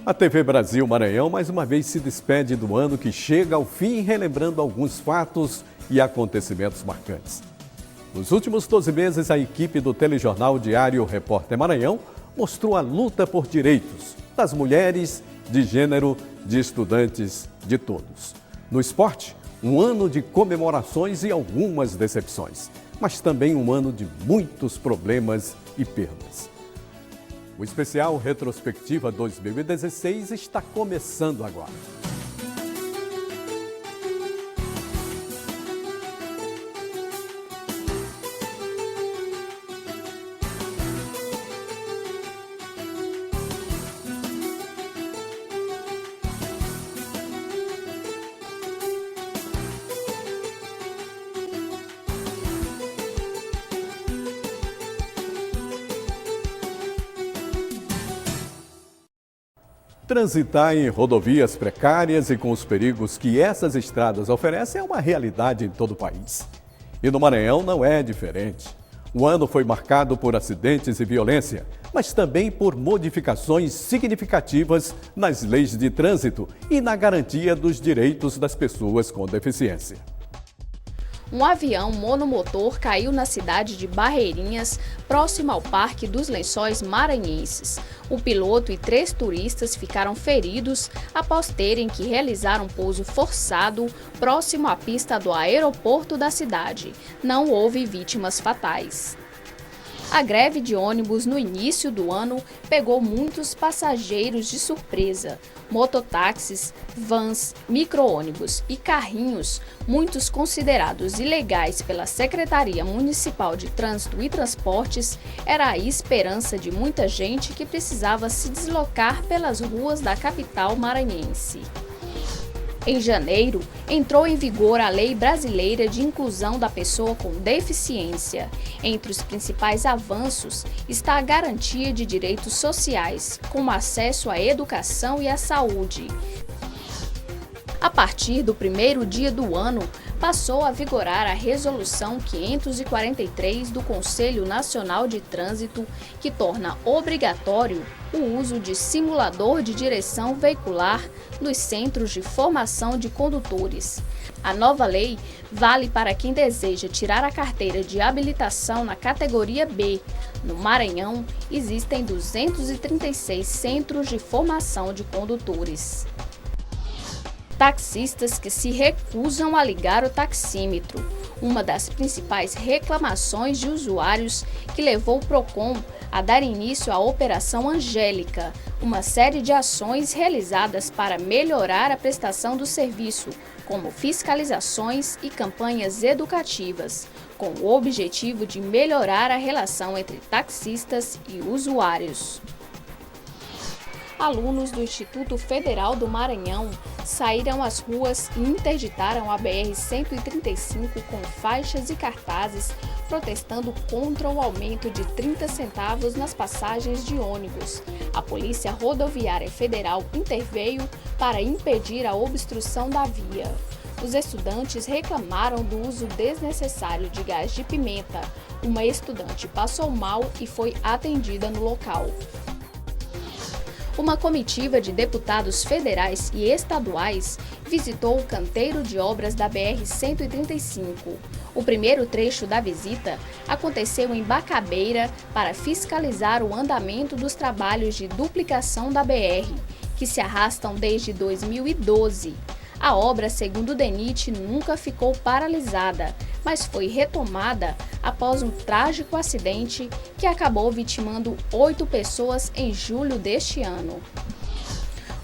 A TV Brasil Maranhão mais uma vez se despede do ano que chega ao fim, relembrando alguns fatos e acontecimentos marcantes. Nos últimos 12 meses, a equipe do telejornal Diário Repórter Maranhão mostrou a luta por direitos das mulheres, de gênero, de estudantes, de todos. No esporte, um ano de comemorações e algumas decepções, mas também um ano de muitos problemas e perdas. O especial Retrospectiva 2016 está começando agora. Transitar em rodovias precárias e com os perigos que essas estradas oferecem é uma realidade em todo o país. E no Maranhão não é diferente. O ano foi marcado por acidentes e violência, mas também por modificações significativas nas leis de trânsito e na garantia dos direitos das pessoas com deficiência. Um avião monomotor caiu na cidade de Barreirinhas, próximo ao Parque dos Lençóis Maranhenses. O piloto e 3 turistas ficaram feridos após terem que realizar um pouso forçado próximo à pista do aeroporto da cidade. Não houve vítimas fatais. A greve de ônibus no início do ano pegou muitos passageiros de surpresa. Mototáxis, vans, micro-ônibus e carrinhos, muitos considerados ilegais pela Secretaria Municipal de Trânsito e Transportes, era a esperança de muita gente que precisava se deslocar pelas ruas da capital maranhense. Em janeiro, entrou em vigor a Lei Brasileira de Inclusão da Pessoa com Deficiência. Entre os principais avanços está a garantia de direitos sociais, como acesso à educação e à saúde. A partir do primeiro dia do ano, passou a vigorar a Resolução 543 do Conselho Nacional de Trânsito, que torna obrigatório o uso de simulador de direção veicular nos centros de formação de condutores. A nova lei vale para quem deseja tirar a carteira de habilitação na categoria B. No Maranhão, existem 236 centros de formação de condutores. Taxistas que se recusam a ligar o taxímetro. Uma das principais reclamações de usuários que levou o Procon a dar início à Operação Angélica, uma série de ações realizadas para melhorar a prestação do serviço, como fiscalizações e campanhas educativas, com o objetivo de melhorar a relação entre taxistas e usuários. Alunos do Instituto Federal do Maranhão saíram às ruas e interditaram a BR-135 com faixas e cartazes, protestando contra o aumento de 30 centavos nas passagens de ônibus. A Polícia Rodoviária Federal interveio para impedir a obstrução da via. Os estudantes reclamaram do uso desnecessário de gás de pimenta. Uma estudante passou mal e foi atendida no local. Uma comitiva de deputados federais e estaduais visitou o canteiro de obras da BR-135. O primeiro trecho da visita aconteceu em Bacabeira para fiscalizar o andamento dos trabalhos de duplicação da BR, que se arrastam desde 2012. A obra, segundo o DENIT, nunca ficou paralisada, mas foi retomada após um trágico acidente que acabou vitimando 8 pessoas em julho deste ano.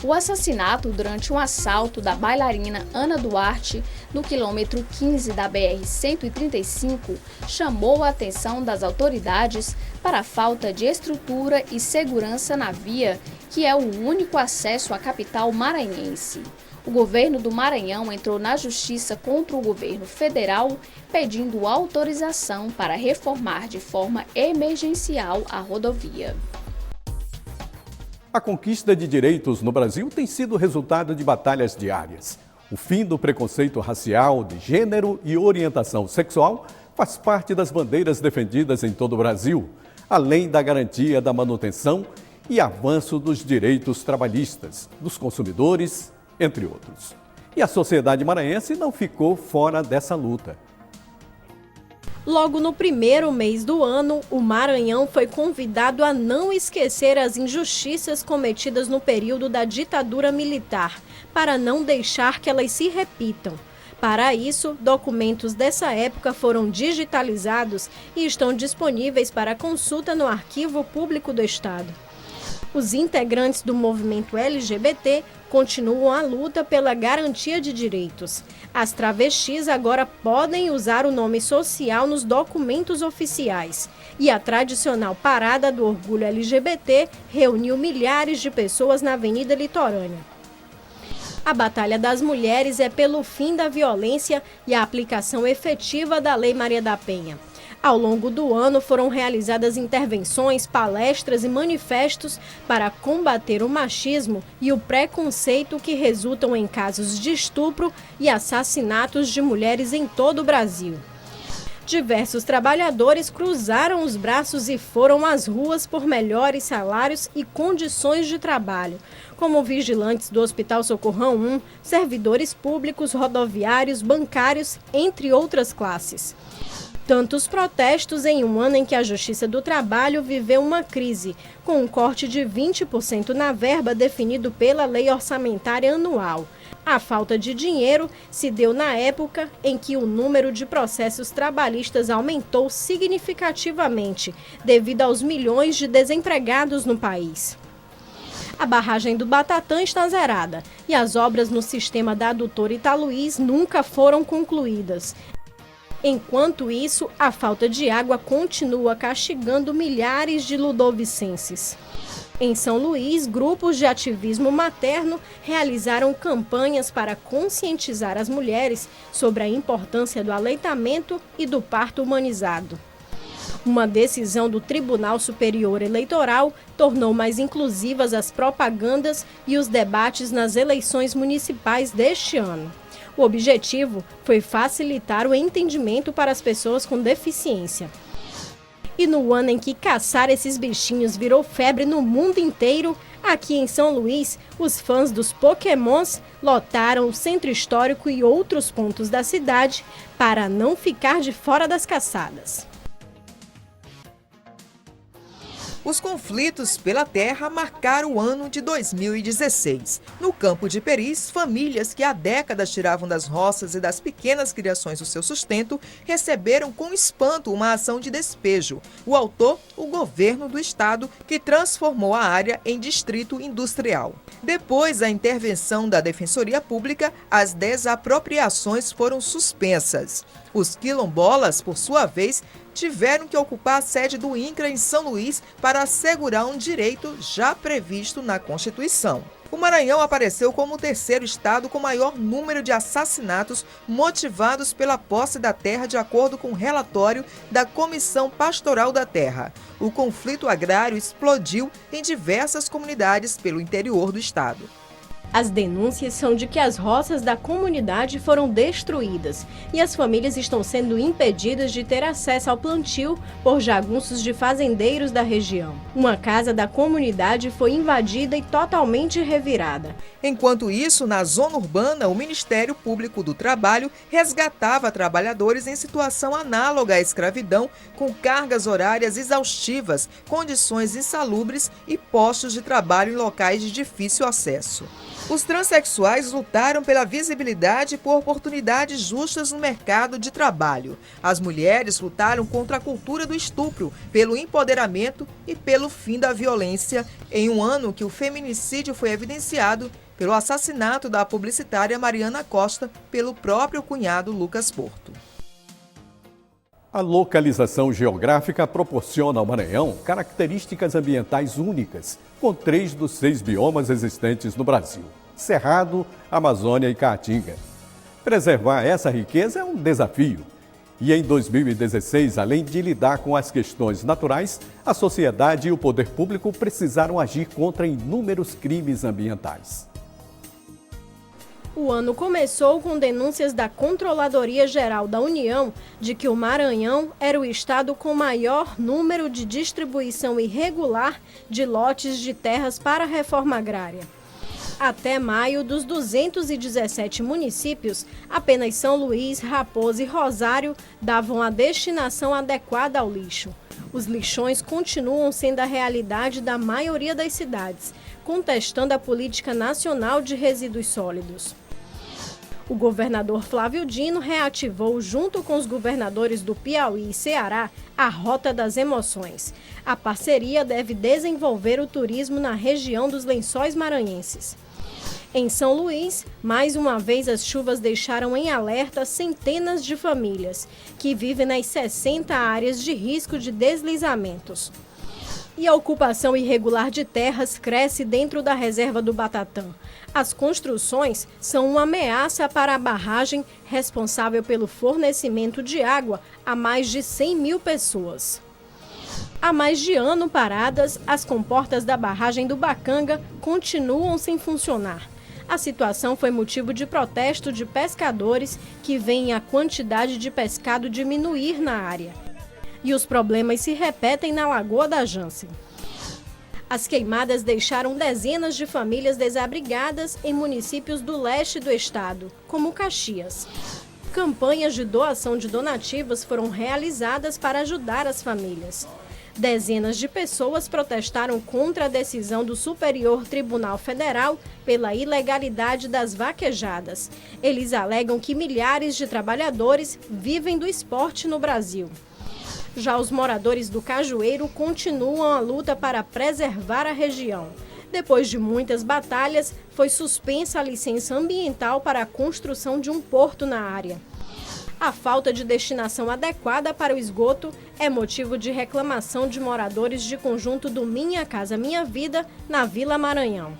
O assassinato durante um assalto da bailarina Ana Duarte no quilômetro 15 da BR-135 chamou a atenção das autoridades para a falta de estrutura e segurança na via, que é o único acesso à capital maranhense. O governo do Maranhão entrou na justiça contra o governo federal, pedindo autorização para reformar de forma emergencial a rodovia. A conquista de direitos no Brasil tem sido resultado de batalhas diárias. O fim do preconceito racial, de gênero e orientação sexual faz parte das bandeiras defendidas em todo o Brasil, além da garantia da manutenção e avanço dos direitos trabalhistas, dos consumidores, entre outros. E a sociedade maranhense não ficou fora dessa luta. Logo no primeiro mês do ano, o Maranhão foi convidado a não esquecer as injustiças cometidas no período da ditadura militar, para não deixar que elas se repitam. Para isso, documentos dessa época foram digitalizados e estão disponíveis para consulta no Arquivo Público do Estado. Os integrantes do movimento LGBT continuam a luta pela garantia de direitos. As travestis agora podem usar o nome social nos documentos oficiais. E a tradicional Parada do Orgulho LGBT reuniu milhares de pessoas na Avenida Litorânea. A Batalha das Mulheres é pelo fim da violência e a aplicação efetiva da Lei Maria da Penha. Ao longo do ano foram realizadas intervenções, palestras e manifestos para combater o machismo e o preconceito que resultam em casos de estupro e assassinatos de mulheres em todo o Brasil. Diversos trabalhadores cruzaram os braços e foram às ruas por melhores salários e condições de trabalho, como vigilantes do Hospital Socorrão 1, servidores públicos, rodoviários, bancários, entre outras classes. Tantos protestos em um ano em que a Justiça do Trabalho viveu uma crise, com um corte de 20% na verba definido pela Lei Orçamentária Anual. A falta de dinheiro se deu na época em que o número de processos trabalhistas aumentou significativamente, devido aos milhões de desempregados no país. A barragem do Batatã está zerada e as obras no sistema da adutora Italuís nunca foram concluídas. Enquanto isso, a falta de água continua castigando milhares de ludovicenses. Em São Luís, grupos de ativismo materno realizaram campanhas para conscientizar as mulheres sobre a importância do aleitamento e do parto humanizado. Uma decisão do Tribunal Superior Eleitoral tornou mais inclusivas as propagandas e os debates nas eleições municipais deste ano. O objetivo foi facilitar o entendimento para as pessoas com deficiência. E no ano em que caçar esses bichinhos virou febre no mundo inteiro, aqui em São Luís, os fãs dos Pokémons lotaram o centro histórico e outros pontos da cidade para não ficar de fora das caçadas. Os conflitos pela terra marcaram o ano de 2016. No campo de Peris, famílias que há décadas tiravam das roças e das pequenas criações o seu sustento, receberam com espanto uma ação de despejo. O autor, o governo do estado, que transformou a área em distrito industrial. Depois da intervenção da Defensoria Pública, as desapropriações foram suspensas. Os quilombolas, por sua vez, tiveram que ocupar a sede do INCRA em São Luís para assegurar um direito já previsto na Constituição. O Maranhão apareceu como o terceiro estado com maior número de assassinatos motivados pela posse da terra, de acordo com o relatório da Comissão Pastoral da Terra. O conflito agrário explodiu em diversas comunidades pelo interior do estado. As denúncias são de que as roças da comunidade foram destruídas e as famílias estão sendo impedidas de ter acesso ao plantio por jagunços de fazendeiros da região. Uma casa da comunidade foi invadida e totalmente revirada. Enquanto isso, na zona urbana, o Ministério Público do Trabalho resgatava trabalhadores em situação análoga à escravidão, com cargas horárias exaustivas, condições insalubres e postos de trabalho em locais de difícil acesso. Os transexuais lutaram pela visibilidade e por oportunidades justas no mercado de trabalho. As mulheres lutaram contra a cultura do estupro, pelo empoderamento e pelo fim da violência, em um ano que o feminicídio foi evidenciado pelo assassinato da publicitária Mariana Costa pelo próprio cunhado Lucas Porto. A localização geográfica proporciona ao Maranhão características ambientais únicas, com 3 dos 6 biomas existentes no Brasil: Cerrado, Amazônia e Caatinga. Preservar essa riqueza é um desafio. E em 2016, além de lidar com as questões naturais, a sociedade e o poder público precisaram agir contra inúmeros crimes ambientais. O ano começou com denúncias da Controladoria Geral da União de que o Maranhão era o estado com maior número de distribuição irregular de lotes de terras para a reforma agrária. Até maio, dos 217 municípios, apenas São Luís, Raposa e Rosário davam a destinação adequada ao lixo. Os lixões continuam sendo a realidade da maioria das cidades, contestando a Política Nacional de Resíduos Sólidos. O governador Flávio Dino reativou, junto com os governadores do Piauí e Ceará, a Rota das Emoções. A parceria deve desenvolver o turismo na região dos Lençóis Maranhenses. Em São Luís, mais uma vez as chuvas deixaram em alerta centenas de famílias que vivem nas 60 áreas de risco de deslizamentos. E a ocupação irregular de terras cresce dentro da reserva do Batatã. As construções são uma ameaça para a barragem responsável pelo fornecimento de água a mais de 100 mil pessoas. Há mais de ano paradas, as comportas da barragem do Bacanga continuam sem funcionar. A situação foi motivo de protesto de pescadores que veem a quantidade de pescado diminuir na área. E os problemas se repetem na Lagoa da Jansen. As queimadas deixaram dezenas de famílias desabrigadas em municípios do leste do estado, como Caxias. Campanhas de doação de donativos foram realizadas para ajudar as famílias. Dezenas de pessoas protestaram contra a decisão do Superior Tribunal Federal pela ilegalidade das vaquejadas. Eles alegam que milhares de trabalhadores vivem do esporte no Brasil. Já os moradores do Cajueiro continuam a luta para preservar a região. Depois de muitas batalhas, foi suspensa a licença ambiental para a construção de um porto na área. A falta de destinação adequada para o esgoto é motivo de reclamação de moradores de conjunto do Minha Casa Minha Vida, na Vila Maranhão.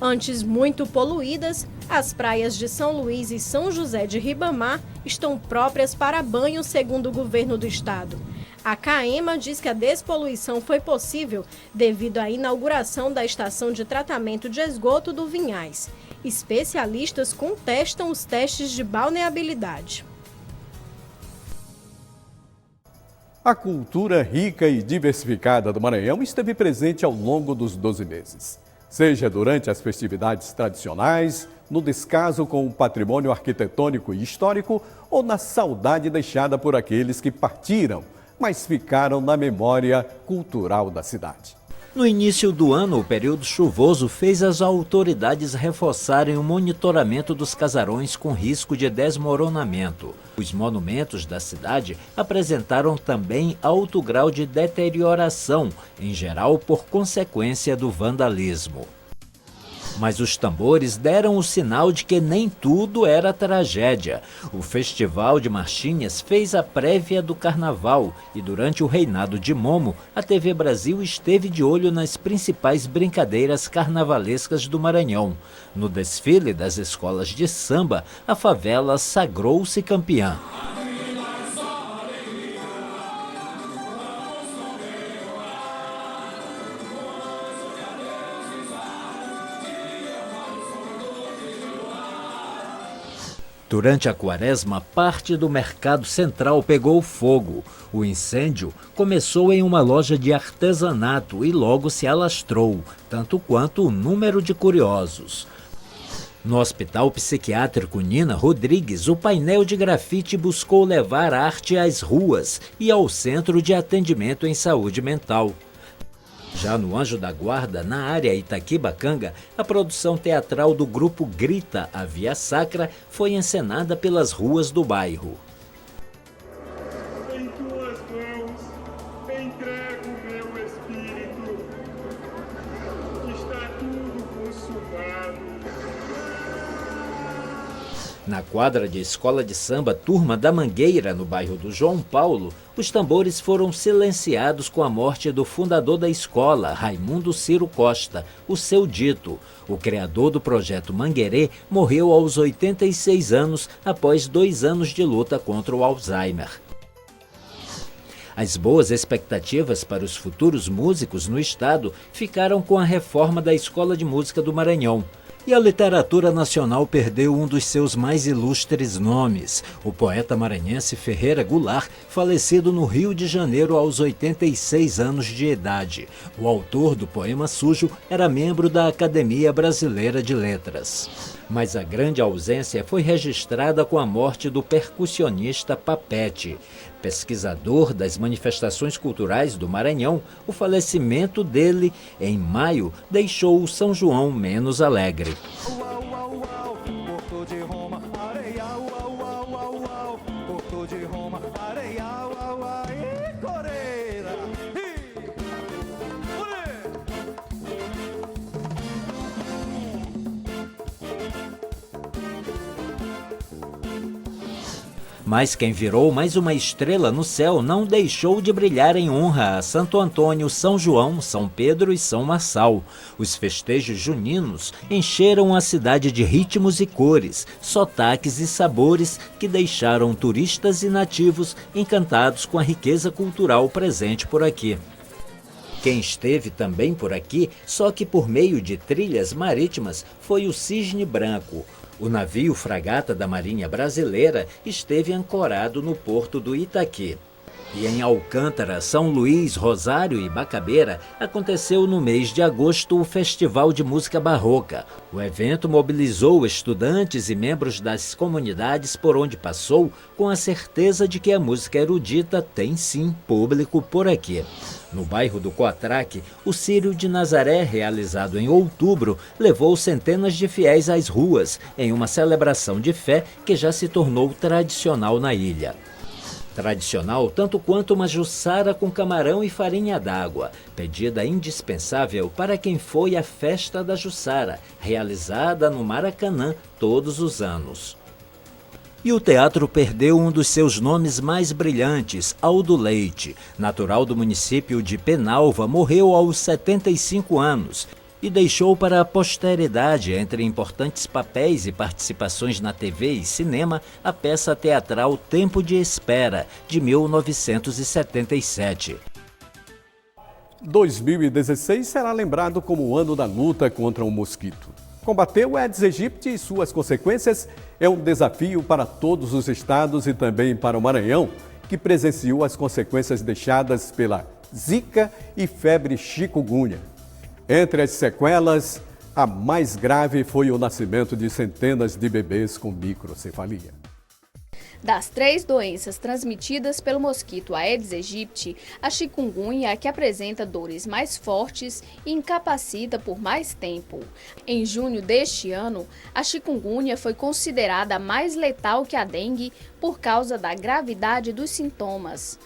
Antes muito poluídas, as praias de São Luís e São José de Ribamar estão próprias para banho, segundo o governo do estado. A CAEMA diz que a despoluição foi possível devido à inauguração da estação de tratamento de esgoto do Vinhais. Especialistas contestam os testes de balneabilidade. A cultura rica e diversificada do Maranhão esteve presente ao longo dos 12 meses. Seja durante as festividades tradicionais, no descaso com o patrimônio arquitetônico e histórico ou na saudade deixada por aqueles que partiram, mas ficaram na memória cultural da cidade. No início do ano, o período chuvoso fez as autoridades reforçarem o monitoramento dos casarões com risco de desmoronamento. Os monumentos da cidade apresentaram também alto grau de deterioração, em geral por consequência do vandalismo. Mas os tambores deram o sinal de que nem tudo era tragédia. O Festival de Marchinhas fez a prévia do Carnaval e durante o reinado de Momo, a TV Brasil esteve de olho nas principais brincadeiras carnavalescas do Maranhão. No desfile das escolas de samba, a favela sagrou-se campeã. Durante a quaresma, parte do mercado central pegou fogo. O incêndio começou em uma loja de artesanato e logo se alastrou, tanto quanto o número de curiosos. No Hospital Psiquiátrico Nina Rodrigues, o painel de grafite buscou levar arte às ruas e ao Centro de Atendimento em Saúde Mental. Já no Anjo da Guarda, na área Itaquibacanga, a produção teatral do grupo Grita, a Via Sacra, foi encenada pelas ruas do bairro. Em tuas mãos entrego o meu espírito, está tudo consumado. Na quadra de escola de samba Turma da Mangueira, no bairro do João Paulo, os tambores foram silenciados com a morte do fundador da escola, Raimundo Ciro Costa, o seu dito. O criador do projeto Manguerê morreu aos 86 anos após 2 anos de luta contra o Alzheimer. As boas expectativas para os futuros músicos no estado ficaram com a reforma da Escola de Música do Maranhão. E a literatura nacional perdeu um dos seus mais ilustres nomes, o poeta maranhense Ferreira Goulart, falecido no Rio de Janeiro aos 86 anos de idade. O autor do poema Sujo era membro da Academia Brasileira de Letras. Mas a grande ausência foi registrada com a morte do percussionista Papete. Pesquisador das manifestações culturais do Maranhão, o falecimento dele, em maio, deixou o São João menos alegre. Mas quem virou mais uma estrela no céu não deixou de brilhar em honra a Santo Antônio, São João, São Pedro e São Marçal. Os festejos juninos encheram a cidade de ritmos e cores, sotaques e sabores que deixaram turistas e nativos encantados com a riqueza cultural presente por aqui. Quem esteve também por aqui, só que por meio de trilhas marítimas, foi o Cisne Branco. O navio fragata da Marinha Brasileira esteve ancorado no porto do Itaqui. E em Alcântara, São Luís, Rosário e Bacabeira, aconteceu no mês de agosto o Festival de Música Barroca. O evento mobilizou estudantes e membros das comunidades por onde passou, com a certeza de que a música erudita tem sim público por aqui. No bairro do Coatraque, o Círio de Nazaré, realizado em outubro, levou centenas de fiéis às ruas, em uma celebração de fé que já se tornou tradicional na ilha. Tradicional tanto quanto uma juçara com camarão e farinha d'água, pedida indispensável para quem foi à festa da juçara, realizada no Maracanã todos os anos. E o teatro perdeu um dos seus nomes mais brilhantes, Aldo Leite. Natural do município de Penalva, morreu aos 75 anos e deixou para a posteridade, entre importantes papéis e participações na TV e cinema, a peça teatral Tempo de Espera, de 1977. 2016 será lembrado como o ano da luta contra o mosquito. Combater o Aedes aegypti e suas consequências é um desafio para todos os estados e também para o Maranhão, que presenciou as consequências deixadas pela zika e febre chikungunya. Entre as sequelas, a mais grave foi o nascimento de centenas de bebês com microcefalia. Das 3 doenças transmitidas pelo mosquito Aedes aegypti, a chikungunya é a que apresenta dores mais fortes e incapacita por mais tempo. Em junho deste ano, a chikungunya foi considerada mais letal que a dengue por causa da gravidade dos sintomas.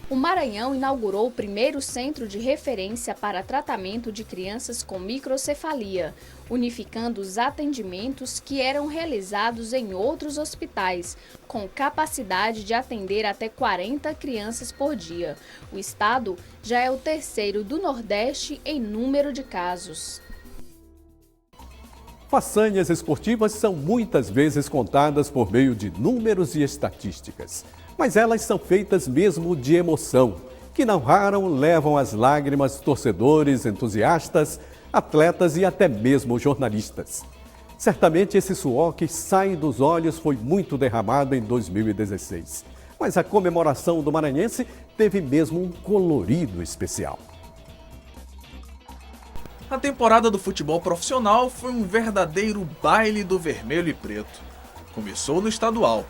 O Maranhão inaugurou o primeiro centro de referência para tratamento de crianças com microcefalia, unificando os atendimentos que eram realizados em outros hospitais, com capacidade de atender até 40 crianças por dia. O estado já é o terceiro do Nordeste em número de casos. Façanhas esportivas são muitas vezes contadas por meio de números e estatísticas. Mas elas são feitas mesmo de emoção, que não raro levam às lágrimas torcedores, entusiastas, atletas e até mesmo jornalistas. Certamente esse suor que sai dos olhos foi muito derramado em 2016, mas a comemoração do maranhense teve mesmo um colorido especial. A temporada do futebol profissional foi um verdadeiro baile do vermelho e preto. Começou no estadual,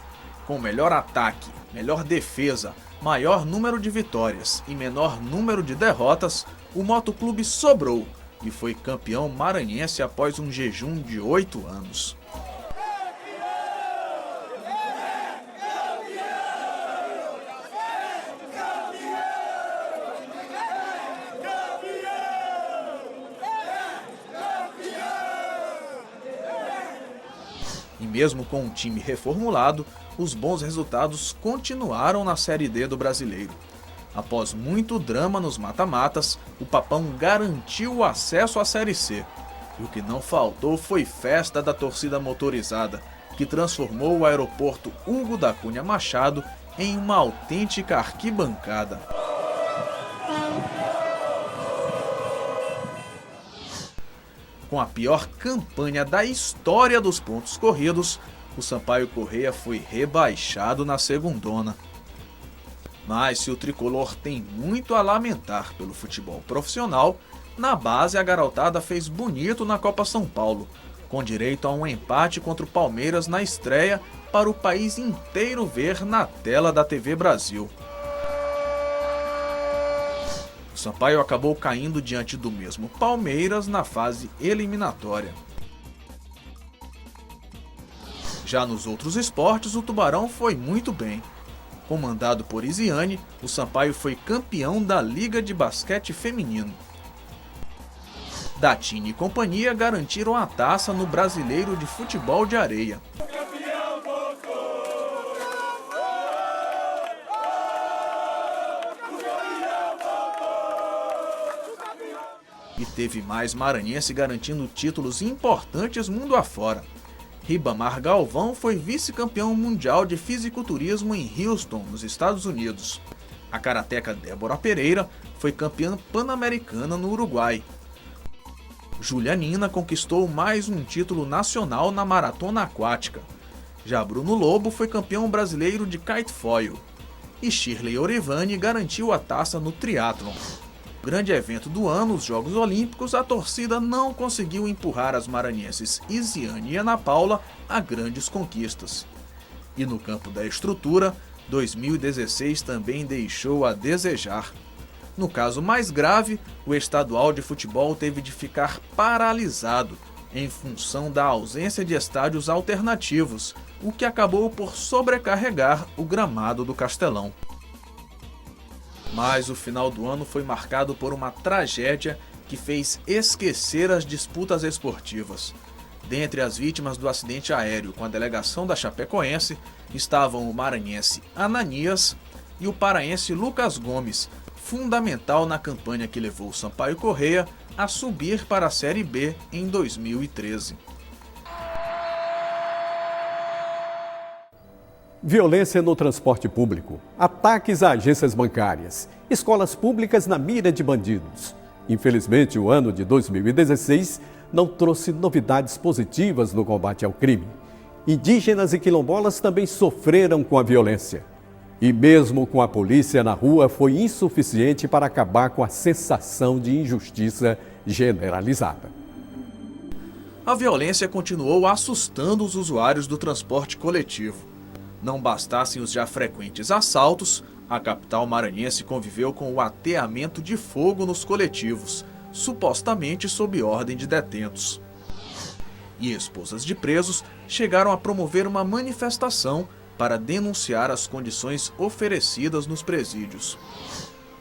com melhor ataque, melhor defesa, maior número de vitórias e menor número de derrotas, o Motoclube sobrou e foi campeão maranhense após um jejum de 8 anos. E mesmo com um time reformulado, os bons resultados continuaram na Série D do Brasileiro. Após muito drama nos mata-matas, o Papão garantiu o acesso à Série C. E o que não faltou foi festa da torcida motorizada, que transformou o aeroporto Hugo da Cunha Machado em uma autêntica arquibancada. com a pior campanha da história dos pontos corridos, o Sampaio Corrêa foi rebaixado na segundona. Mas se o tricolor tem muito a lamentar pelo futebol profissional, na base a garotada fez bonito na Copa São Paulo, com direito a um empate contra o Palmeiras na estreia para o país inteiro ver na tela da TV Brasil. O Sampaio acabou caindo diante do mesmo Palmeiras na fase eliminatória. Já nos outros esportes, o Tubarão foi muito bem. Comandado por Isiane, o Sampaio foi campeão da Liga de Basquete Feminino. Datini e companhia garantiram a taça no Brasileiro de Futebol de Areia. E teve mais maranhense garantindo títulos importantes mundo afora. Ribamar Galvão foi vice-campeão mundial de fisiculturismo em Houston, nos Estados Unidos. A karateca Débora Pereira foi campeã pan-americana no Uruguai. Julianina conquistou mais um título nacional na maratona aquática. Já Bruno Lobo foi campeão brasileiro de kitefoil. E Shirley Orivani garantiu a taça no triatlon. Grande evento do ano, os Jogos Olímpicos, a torcida não conseguiu empurrar as maranhenses Isiane e Ana Paula a grandes conquistas. E no campo da estrutura, 2016 também deixou a desejar. No caso mais grave, o estadual de futebol teve de ficar paralisado em função da ausência de estádios alternativos, o que acabou por sobrecarregar o gramado do Castelão. Mas o final do ano foi marcado por uma tragédia que fez esquecer as disputas esportivas. Dentre as vítimas do acidente aéreo com a delegação da Chapecoense estavam o maranhense Ananias e o paraense Lucas Gomes, fundamental na campanha que levou o Sampaio Corrêa a subir para a Série B em 2013. Violência no transporte público, ataques a agências bancárias, escolas públicas na mira de bandidos. Infelizmente, o ano de 2016 não trouxe novidades positivas no combate ao crime. Indígenas e quilombolas também sofreram com a violência. E mesmo com a polícia na rua, foi insuficiente para acabar com a sensação de injustiça generalizada. A violência continuou assustando os usuários do transporte coletivo. Não bastassem os já frequentes assaltos, a capital maranhense conviveu com o ateamento de fogo nos coletivos, supostamente sob ordem de detentos. E esposas de presos chegaram a promover uma manifestação para denunciar as condições oferecidas nos presídios.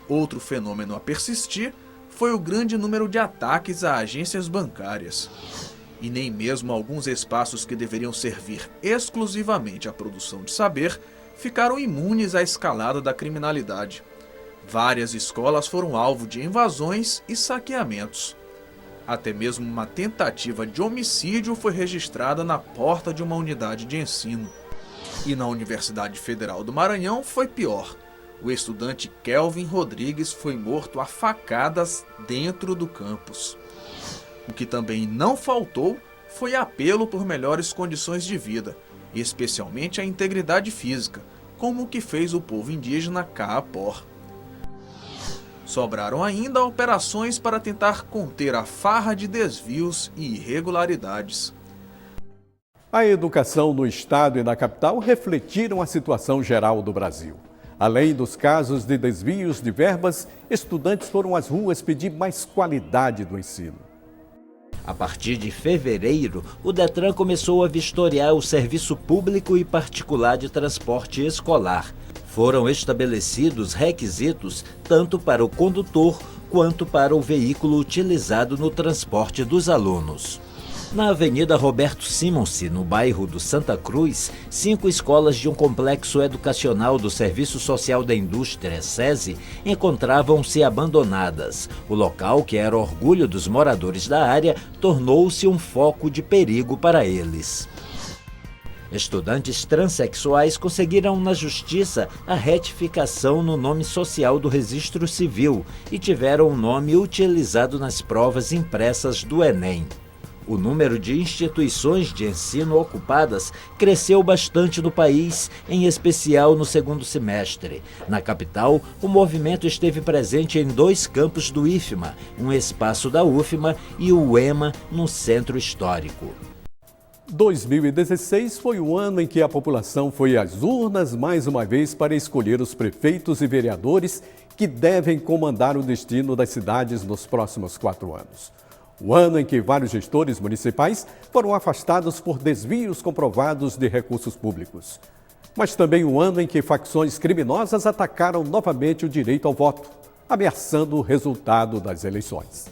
Outro fenômeno a persistir foi o grande número de ataques a agências bancárias. E nem mesmo alguns espaços que deveriam servir exclusivamente à produção de saber ficaram imunes à escalada da criminalidade. Várias escolas foram alvo de invasões e saqueamentos. Até mesmo uma tentativa de homicídio foi registrada na porta de uma unidade de ensino. E na Universidade Federal do Maranhão foi pior. O estudante Kelvin Rodrigues foi morto a facadas dentro do campus. O que também não faltou foi apelo por melhores condições de vida, especialmente a integridade física, como o que fez o povo indígena Kaapor. Sobraram ainda operações para tentar conter a farra de desvios e irregularidades. A educação no estado e na capital refletiram a situação geral do Brasil. Além dos casos de desvios de verbas, estudantes foram às ruas pedir mais qualidade do ensino. A partir de fevereiro, o Detran começou a vistoriar o serviço público e particular de transporte escolar. Foram estabelecidos requisitos tanto para o condutor quanto para o veículo utilizado no transporte dos alunos. Na Avenida Roberto Simonsi, no bairro do Santa Cruz, 5 escolas de um complexo educacional do Serviço Social da Indústria, SESI, encontravam-se abandonadas. O local, que era orgulho dos moradores da área, tornou-se um foco de perigo para eles. Estudantes transexuais conseguiram na justiça a retificação no nome social do registro civil e tiveram o nome utilizado nas provas impressas do Enem. O número de instituições de ensino ocupadas cresceu bastante no país, em especial no segundo semestre. Na capital, o movimento esteve presente em 2 campos do IFMA, um espaço da UFMA e o EMA, no Centro Histórico. 2016 foi o ano em que a população foi às urnas mais uma vez para escolher os prefeitos e vereadores que devem comandar o destino das cidades nos próximos 4 anos. O ano em que vários gestores municipais foram afastados por desvios comprovados de recursos públicos. Mas também o ano em que facções criminosas atacaram novamente o direito ao voto, ameaçando o resultado das eleições.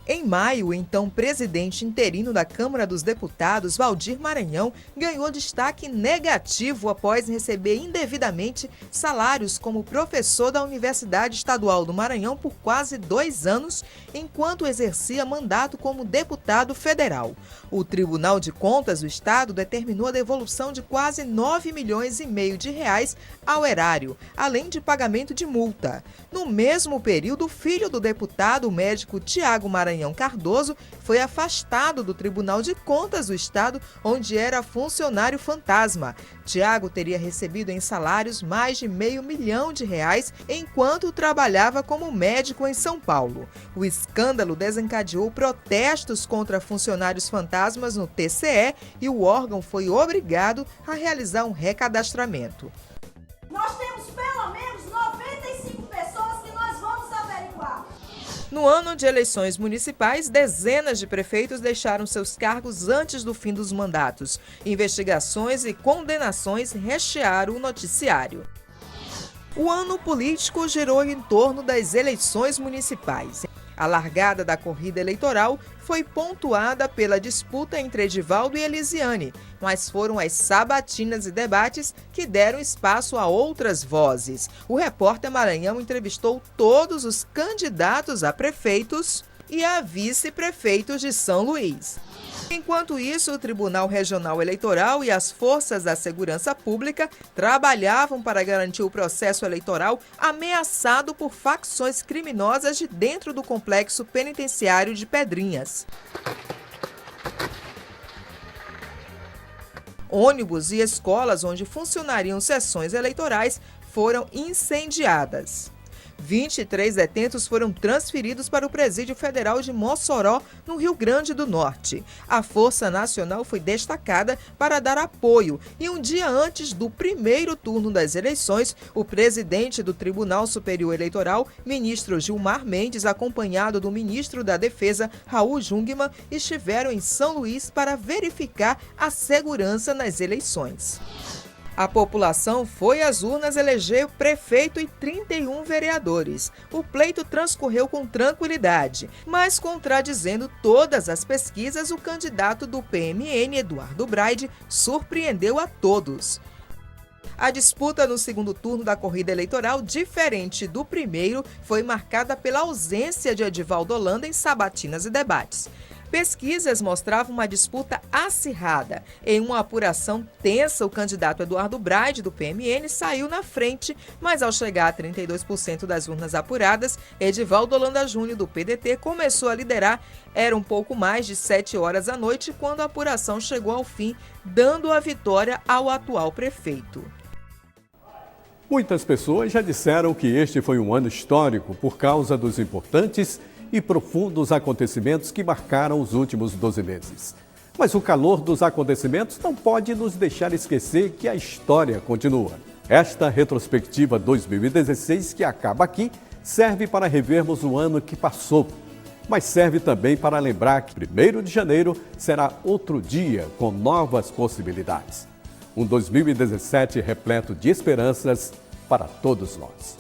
Em maio, o então presidente interino da Câmara dos Deputados, Valdir Maranhão, ganhou destaque negativo após receber indevidamente salários como professor da Universidade Estadual do Maranhão por quase 2 anos, enquanto exercia mandato como deputado federal. O Tribunal de Contas do Estado determinou a devolução de quase 9,5 milhões de reais ao erário, além de pagamento de multa. No mesmo período, o filho do deputado, o médico Tiago Maranhão Cardoso, foi afastado do Tribunal de Contas do Estado, onde era funcionário fantasma. Tiago teria recebido em salários mais de R$500 mil enquanto trabalhava como médico em São Paulo. O escândalo desencadeou protestos contra funcionários fantasmas no TCE e o órgão foi obrigado a realizar um recadastramento. Nós temos pelo menos 95 pessoas que nós vamos averiguar. No ano de eleições municipais, dezenas de prefeitos deixaram seus cargos antes do fim dos mandatos. Investigações e condenações rechearam o noticiário. O ano político girou em torno das eleições municipais. A largada da corrida eleitoral foi pontuada pela disputa entre Edivaldo e Elisiane, mas foram as sabatinas e debates que deram espaço a outras vozes. O repórter Maranhão entrevistou todos os candidatos a prefeitos e a vice-prefeitos de São Luís. Enquanto isso, o Tribunal Regional Eleitoral e as forças da segurança pública trabalhavam para garantir o processo eleitoral ameaçado por facções criminosas de dentro do complexo penitenciário de Pedrinhas. Ônibus e escolas onde funcionariam sessões eleitorais foram incendiadas. 23 detentos foram transferidos para o Presídio Federal de Mossoró, no Rio Grande do Norte. A Força Nacional foi destacada para dar apoio e um dia antes do primeiro turno das eleições, o presidente do Tribunal Superior Eleitoral, ministro Gilmar Mendes, acompanhado do ministro da Defesa, Raul Jungmann, estiveram em São Luís para verificar a segurança nas eleições. A população foi às urnas eleger prefeito e 31 vereadores. O pleito transcorreu com tranquilidade, mas contradizendo todas as pesquisas, o candidato do PMN, Eduardo Braide, surpreendeu a todos. A disputa no segundo turno da corrida eleitoral, diferente do primeiro, foi marcada pela ausência de Edivaldo Holanda em sabatinas e debates. Pesquisas mostravam uma disputa acirrada. Em uma apuração tensa, o candidato Eduardo Braide, do PMN, saiu na frente, mas ao chegar a 32% das urnas apuradas, Edivaldo Holanda Júnior, do PDT, começou a liderar. Era um pouco mais de 7 horas da noite quando a apuração chegou ao fim, dando a vitória ao atual prefeito. Muitas pessoas já disseram que este foi um ano histórico por causa dos importantes e profundos acontecimentos que marcaram os últimos 12 meses. Mas o calor dos acontecimentos não pode nos deixar esquecer que a história continua. Esta retrospectiva 2016, que acaba aqui, serve para revermos o ano que passou, mas serve também para lembrar que 1º de janeiro será outro dia com novas possibilidades. Um 2017 repleto de esperanças para todos nós.